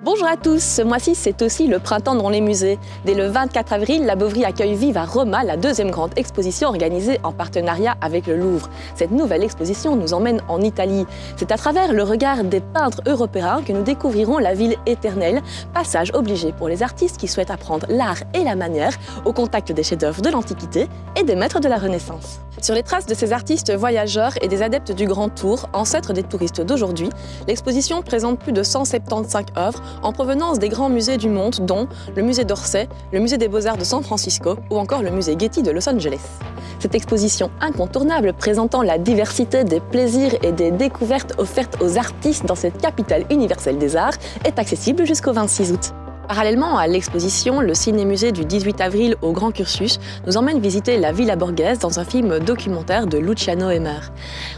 Bonjour à tous, ce mois-ci c'est aussi le printemps dans les musées. Dès le 24 avril, la Boveri accueille vive à Roma la deuxième grande exposition organisée en partenariat avec le Louvre. Cette nouvelle exposition nous emmène en Italie. C'est à travers le regard des peintres européens que nous découvrirons la ville éternelle, passage obligé pour les artistes qui souhaitent apprendre l'art et la manière au contact des chefs-d'œuvre de l'Antiquité et des maîtres de la Renaissance. Sur les traces de ces artistes voyageurs et des adeptes du Grand Tour, ancêtres des touristes d'aujourd'hui, l'exposition présente plus de 175 œuvres en provenance des grands musées du monde, dont le musée d'Orsay, le musée des Beaux-Arts de San Francisco ou encore le musée Getty de Los Angeles. Cette exposition incontournable présentant la diversité des plaisirs et des découvertes offertes aux artistes dans cette capitale universelle des arts est accessible jusqu'au 26 août. Parallèlement à l'exposition, le ciné-musée du 18 avril au Grand Cursus nous emmène visiter la Villa Borghese dans un film documentaire de Luciano Emer.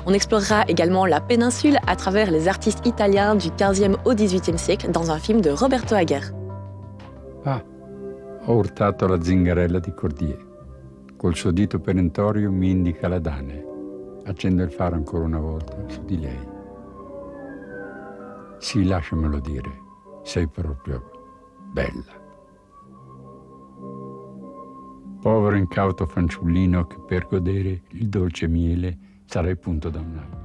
On explorera également la péninsule à travers les artistes italiens du 15e au 18e siècle dans un film de Roberto Aguirre. Ah, ho urtato la zingarella di Cordier. Col suo dito perentorio mi indica la Dane. Accendo il faro ancora una volta su di lei. Sì, lasciamelo dire, sei proprio bella. Povero incauto fanciullino che per godere il dolce miele sarai punto da un'alpe.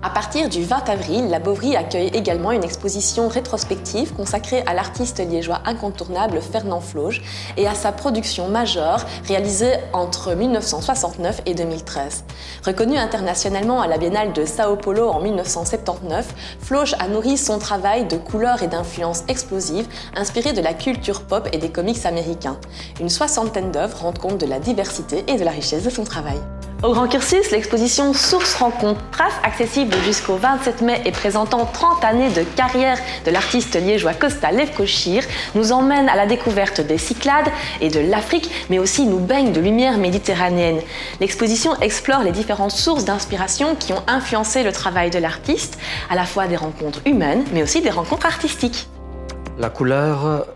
À partir du 20 avril, la Boveri accueille également une exposition rétrospective consacrée à l'artiste liégeois incontournable Fernand Floge et à sa production majeure réalisée entre 1969 et 2013. Reconnu internationalement à la Biennale de Sao Paulo en 1979, Floge a nourri son travail de couleurs et d'influences explosives inspirées de la culture pop et des comics américains. Une soixantaine d'œuvres rendent compte de la diversité et de la richesse de son travail. Au Grand Cursus, l'exposition Sources Rencontres Traces, accessible jusqu'au 27 mai et présentant 30 années de carrière de l'artiste liégeois Costa Levkoshir, nous emmène à la découverte des Cyclades et de l'Afrique, mais aussi nous baigne de lumière méditerranéenne. L'exposition explore les différentes sources d'inspiration qui ont influencé le travail de l'artiste, à la fois des rencontres humaines, mais aussi des rencontres artistiques. La couleur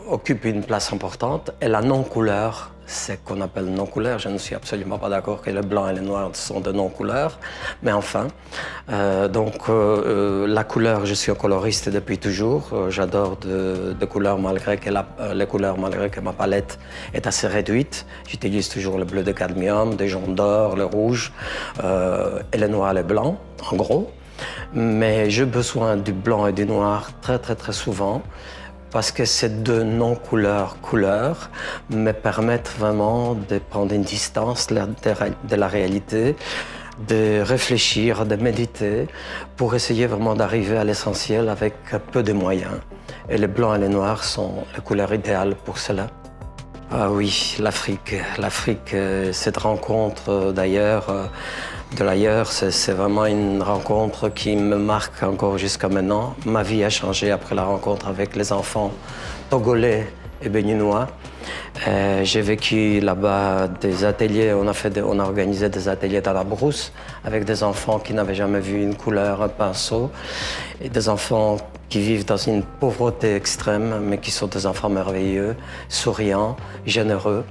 occupe une place importante et la non-couleur, c'est qu'on appelle non-couleur. Je ne suis absolument pas d'accord que le blanc et le noir sont de non-couleurs, mais enfin. La couleur, je suis un coloriste depuis toujours. J'adore de couleurs malgré que les couleurs, malgré que ma palette est assez réduite. J'utilise toujours le bleu de cadmium, des jaunes d'or, le rouge et le noir et le blanc, en gros. Mais j'ai besoin du blanc et du noir très souvent, parce que ces deux non-couleurs me permettent vraiment de prendre une distance de la réalité, de réfléchir, de méditer, pour essayer vraiment d'arriver à l'essentiel avec peu de moyens. Et le blanc et le noir sont les couleurs idéales pour cela. Ah oui, l'Afrique, cette rencontre d'ailleurs, c'est vraiment une rencontre qui me marque encore jusqu'à maintenant. Ma vie a changé après la rencontre avec les enfants togolais et béninois. J'ai vécu là-bas des ateliers, on a organisé des ateliers dans la brousse avec des enfants qui n'avaient jamais vu une couleur, un pinceau, et des enfants qui vivent dans une pauvreté extrême, mais qui sont des enfants merveilleux, souriants, généreux.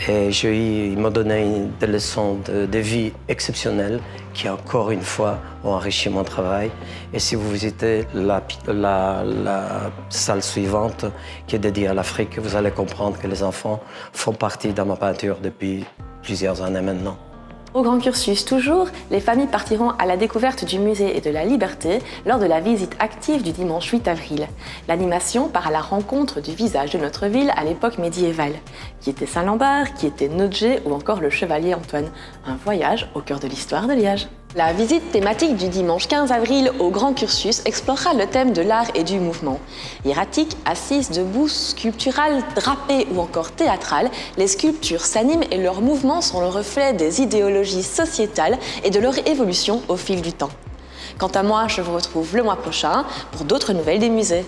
Et ils m'ont donné des leçons de vie exceptionnelles qui, encore une fois, ont enrichi mon travail. Et si vous visitez la salle suivante, qui est dédiée à l'Afrique, vous allez comprendre que les enfants font partie de ma peinture depuis plusieurs années maintenant. Au Grand Cursus toujours, les familles partiront à la découverte du musée et de la liberté lors de la visite active du dimanche 8 avril. L'animation part à la rencontre du visage de notre ville à l'époque médiévale. Qui était Saint-Lambert, qui était Nodje ou encore le chevalier Antoine. Un voyage au cœur de l'histoire de Liège. La visite thématique du dimanche 15 avril au Grand Cursus explorera le thème de l'art et du mouvement. Hiératique, assise, debout, sculpturale, drapée ou encore théâtrale, les sculptures s'animent et leurs mouvements sont le reflet des idéologies sociétales et de leur évolution au fil du temps. Quant à moi, je vous retrouve le mois prochain pour d'autres nouvelles des musées.